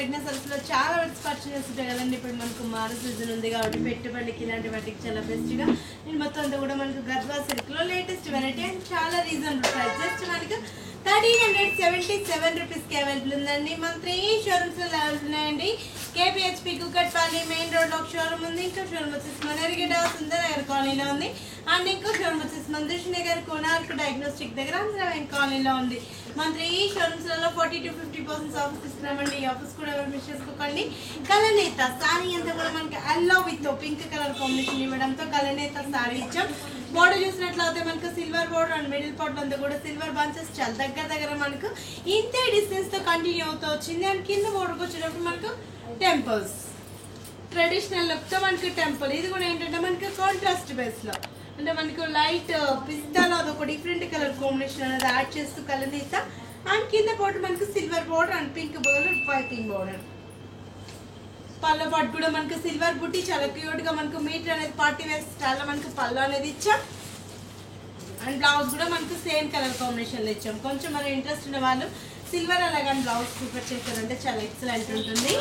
ప్రెగ్నెన్సీలో చాలా words purchase ఉంటాయి కదండి. ఇప్పుడు మనకు మారు సీజన్ ఉంది కాబట్టి పెట్టుబడికి ఇలాంటి వాటికి చాలా బెస్ట్గా నేను మొత్తం అంతా కూడా మనకు గద్వా సిల్క్లో లేటెస్ట్ వెరైటీ అండ్ చాలా రీజనబుల్ ప్రైస్. జస్ట్ మనకు 1377 రూపీస్కి అవైలబుల్ ఉందండి. మన 3 షోరూమ్స్లో అవైలబుల్ ఉన్నాయండి. కేపీహెచ్పి కుకట్పల్లి మెయిన్ రోడ్లో ఒక షోరూమ్ ఉంది. ఇంకో షోరూమ్ వచ్చేసి మనరిగడ్డ సుందరనగర్ కాలనీలో ఉంది. అండ్ ఇంకో షోరూమ్ వచ్చేసి మందృష్ నగర్ కోనార్క్ డయాగ్నోస్టిక్ దగ్గర ఆంధ్రవైన్ కాలనీలో ఉంది. మన 3 షోరూమ్స్లలో 40 to 50% ఆఫర్స్ ఇస్తున్నామండి. ఈ ఆఫర్స్ కూడా ఎవరు మిస్ చేసుకోకండి. కలనేత సారీ అంతా కూడా మనకి yellow with pink colour combination ఇవ్వడంతో కలనేత సారీ ఇచ్చాం. బోర్డర్ చూసినట్లయితే మనకు silver border and middle part అంతా కూడా సిల్వర్ బంచెస్ చాలా దగ్గర మనకు ఇంతే డిస్టెన్స్ తో కంటిన్యూ అవుతూ వచ్చింది. అండ్ కింద బోర్డర్కి వచ్చేటప్పుడు మనకు టెంపుల్స్ ట్రెడిషనల్ లుక్ తో మనకు టెంపుల్. ఇది కూడా ఏంటంటే మనకి కాంట్రాస్ట్ బేస్ లో అంటే మనకు లైట్ పిస్తాలో అదొక డిఫరెంట్ కలర్ కాంబినేషన్ అనేది యాడ్ చేస్తూ కలనేత. అండ్ కింద బోర్డర్ మనకు silver border and pink border piping border. పళ్ళ పాటు కూడా మనకు సిల్వర్ బుట్టి చాలా క్యూట్ గా మనకు మీటర్ అనేది పార్టీ వేర్ స్టైల్ మనకు పళ్ళు అనేది ఇచ్చాం. అండ్ బ్లౌజ్ కూడా మనకు సేమ్ కలర్ కాంబినేషన్ లో ఇచ్చాం. కొంచెం మన ఇంట్రెస్ట్ ఉన్న వాళ్ళు సిల్వర్ అలాగని బ్లౌజ్ ప్రిఫర్ చేస్తారంటే చాలా ఎక్సలెంట్ ఉంటుంది.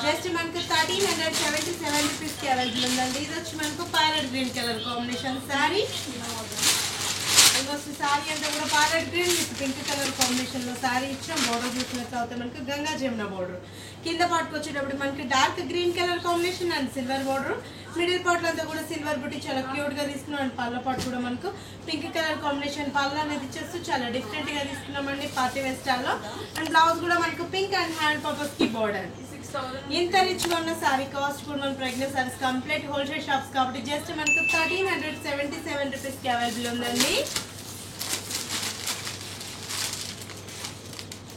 జస్ట్ మనకు 1377 రూపీస్కి అవైలబుల్ ఉందండి. ఇది వచ్చి మనకు parrot green colour combination sari. Sari అంతా కూడా parrot green with pink colour combination లో శారీ ఇచ్చాం. బోర్డర్ చూసినట్లయితే మనకు గంగా జమున బోర్డర్. కింద పార్ట్కి వచ్చేటప్పుడు మనకి dark green colour combination and silver border. Middle part అంతా కూడా సిల్వర్ బుట్టి చాలా క్యూట్ గా తీసుకున్నాం. అండ్ పళ్ళ పాటు కూడా మనకు పింక్ కలర్ కాంబినేషన్ పళ్ళు అనేది ఇచ్చేస్తూ చాలా డిఫరెంట్ గా తీసుకున్నామండి పార్టీ వేర్ స్టైల్లో. అండ్ బ్లౌజ్ కూడా మనకు పింక్ అండ్ హ్యాండ్ పర్పస్ కి బోర్డర్. ఇంత రిచ్ గా ఉన్న సారీ కాస్ట్ కూడా మన pregnant saris complete wholesale shops కాబట్టి జస్ట్ మనకు 1377 రూపీస్కి అవైలబుల్ ఉందండి.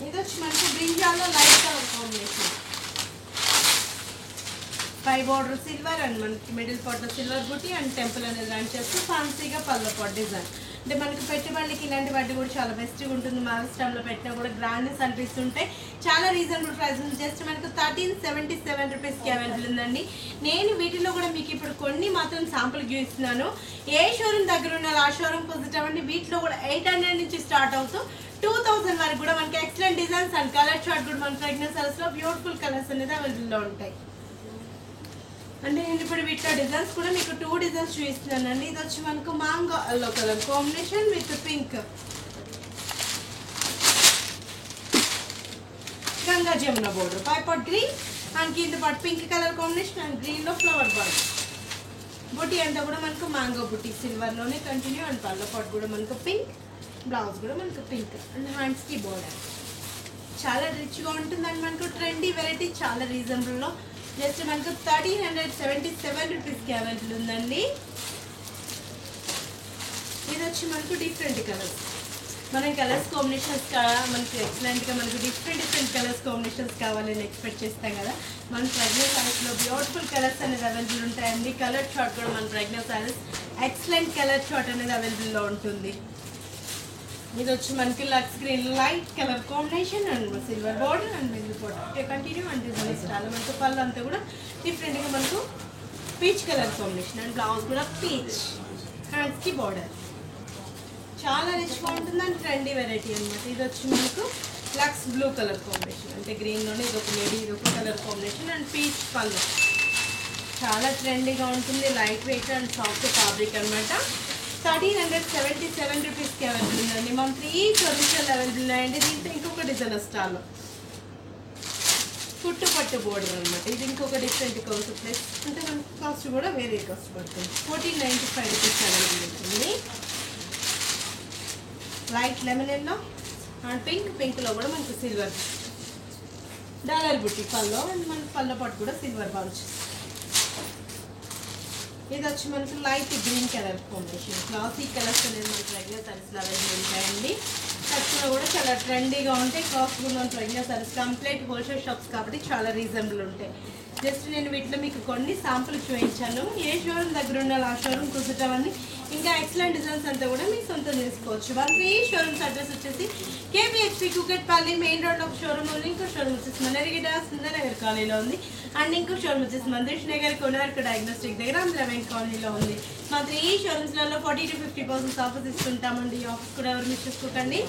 ఇది వచ్చి మనకు బ్రింజాల్లో లైట్ కలర్ కాంబినేషన్. పై బోర్డర్ సిల్వర్ అండ్ మనకి మిడిల్ పార్ట్ సిల్వర్ బుట్టి అండ్ టెంపుల్ అనేది రన్ చేస్తూ ఫ్యాన్సీగా పళ్ళ పాట్ డిజైన్. అంటే మనకి పెట్టుబడికి ఇలాంటి వాటి కూడా చాలా బెస్ట్గా ఉంటుంది. మహారాష్ట్రలో పెట్టినా కూడా గ్రాండ్నెస్ అనిపిస్తుంటాయి. చాలా రీజనబుల్ ప్రైస్ ఉంది. జస్ట్ మనకు 1377 రూపీస్కి అవైలబుల్ ఉందండి. నేను వీటిలో కూడా మీకు ఇప్పుడు కొన్ని మాత్రం శాంపుల్ చూపిస్తున్నాను. ఏ షోరూమ్ దగ్గర ఉన్నారు ఆ షోరూమ్ విజిట్ అవ్వండి. వీటిలో కూడా 800 నుంచి స్టార్ట్ అవుతూ 2000 వరకు కూడా మనకి excellent designs and colour chart కూడా మన ప్రెగ్నెంట్ సారీస్ లో బ్యూటిఫుల్ కలర్స్ అనేది అవైలబుల్లో ఉంటాయి. అంటే నేను ఇప్పుడు వీటిలో డిజైన్స్ కూడా మీకు 2 డిజైన్స్ చూపిస్తున్నానండి. ఇది వచ్చి మనకు mango yellow colour combination with pink Ganga Jamuna border. పై పార్ట్ గ్రీన్ అండ్ కింద part pink colour combination and green లో ఫ్లవర్ బర్డ్. బుట్టి అంతా కూడా మనకు మ్యాంగో బుట్టి సిల్వర్ లోనే కంటిన్యూ. అండ్ పళ్ళ పాట్ కూడా మనకు పింక్, బ్లౌజ్ కూడా మనకు పింక్ అండ్ హ్యాండ్స్ కి బోర్డర్. చాలా రిచ్ గా ఉంటుందండి. మనకు ట్రెండీ వెరైటీ చాలా రీజనబుల్ లో జస్ట్ మనకు 1377 రూపీస్కి అవైలబుల్ ఉందండి. ఇది వచ్చి మనకు డిఫరెంట్ కలర్స్. మన కలర్స్ కాంబినేషన్స్ మనకి ఎక్సలెంట్గా మనకు డిఫరెంట్ కలర్స్ కాంబినేషన్స్ కావాలని ఎక్స్పెక్ట్ చేస్తాం కదా. మన ప్రెగ్నెంట్ సారీస్లో బ్యూటిఫుల్ కలర్స్ అనేది అవైలబుల్ ఉంటాయండి. కలర్ చార్ట్ కూడా మన pregnant saris excellent colour chart అనేది అవైలబుల్లో ఉంటుంది. ఇది వచ్చి మనకి Lux green light colour combination and silver border and middle border continue and design style. మనకు పళ్ళు అంతా కూడా డిఫరెంట్గా మనకు peach colour combination and blouse కూడా పీచ్, హ్యాండ్స్కి బోర్డర్. చాలా రిచ్గా ఉంటుంది అండ్ ట్రెండీ వెరైటీ అనమాట. ఇది వచ్చి మనకు లక్స్ బ్లూ కలర్ కాంబినేషన్ అంటే గ్రీన్లోనే ఇది ఒక లేడీ ఇది ఒక కలర్ కాంబినేషన్ అండ్ పీచ్ పళ్ళు. చాలా ట్రెండీగా ఉంటుంది. Light weight and soft fabric అనమాట. 1377 రూపీస్కి అవైలబుల్ ఉందండి. మన 3 షోరూమ్స్ అవైలబుల్ ఉన్నాయండి. దీంట్లో ఇంకొక డిజైన్ స్టాల్లో కుట్టు పట్టు బోర్డర్ అనమాట. ఇది ఇంకొక డిఫరెంట్ కాస్ట్ ప్లస్ అంటే మనకి కాస్ట్ కూడా వేరే కాస్ట్ పడుతుంది. 1495 రూపీస్ అవైలబుల్ ఉంటుంది. లైట్ లెమన్ ఎల్లో అండ్ పింక్లో కూడా మనకు సిల్వర్ డాలర్ బుట్టి పల్లో అండ్ మనకి పళ్ళ పాటు కూడా సిల్వర్ బంచ్. ఇది వచ్చి మనకు light green colour combination. Classy colours అనేది మనకి రెగ్యులర్ సారీస్లో అవైలబుల్ ఉంటాయండి. ఖర్చులో కూడా చాలా ట్రెండీగా ఉంటాయి. కాస్ట్ కూడా మన regular saris complete wholesale shops కాబట్టి చాలా రీజనబుల్ ఉంటాయి. జస్ట్ నేను వీటిలో మీకు కొన్ని శాంపుల్ చూపించాను. ఏ షోరూమ్ దగ్గర ఉండాలి ఆ షోరూమ్ కుదరటమని ఇంకా ఎక్సలెంట్ డిజైన్స్ అంతా కూడా మీకు సొంతం చేసుకోవచ్చు. వాళ్ళకి ఈ షోరూమ్స్ అడ్రస్ వచ్చేసి కేపీహెచ్పి కుకట్పల్లి మెయిన్ రోడ్ ఒక షోరూమ్ ఉంది. ఇంకో షోరూమ్ వచ్చేసి మనరిగడ్డ సుందరనగర్ కాలనీలో ఉంది. అండ్ ఇంకో షోరూమ్ వచ్చేసి మందృష్ నగర్ కోనార్క్ డయాగ్నోస్టిక్ దగ్గర ఆంధ్రవైన్ కాలనీలో ఉంది. మాత్రం ఈ షోరూమ్స్లలో 40 to 50% ఆఫర్స్ ఇస్తుంటామండి. ఈ ఆఫర్స్ కూడా ఎవరు మిస్ చేసుకోకండి.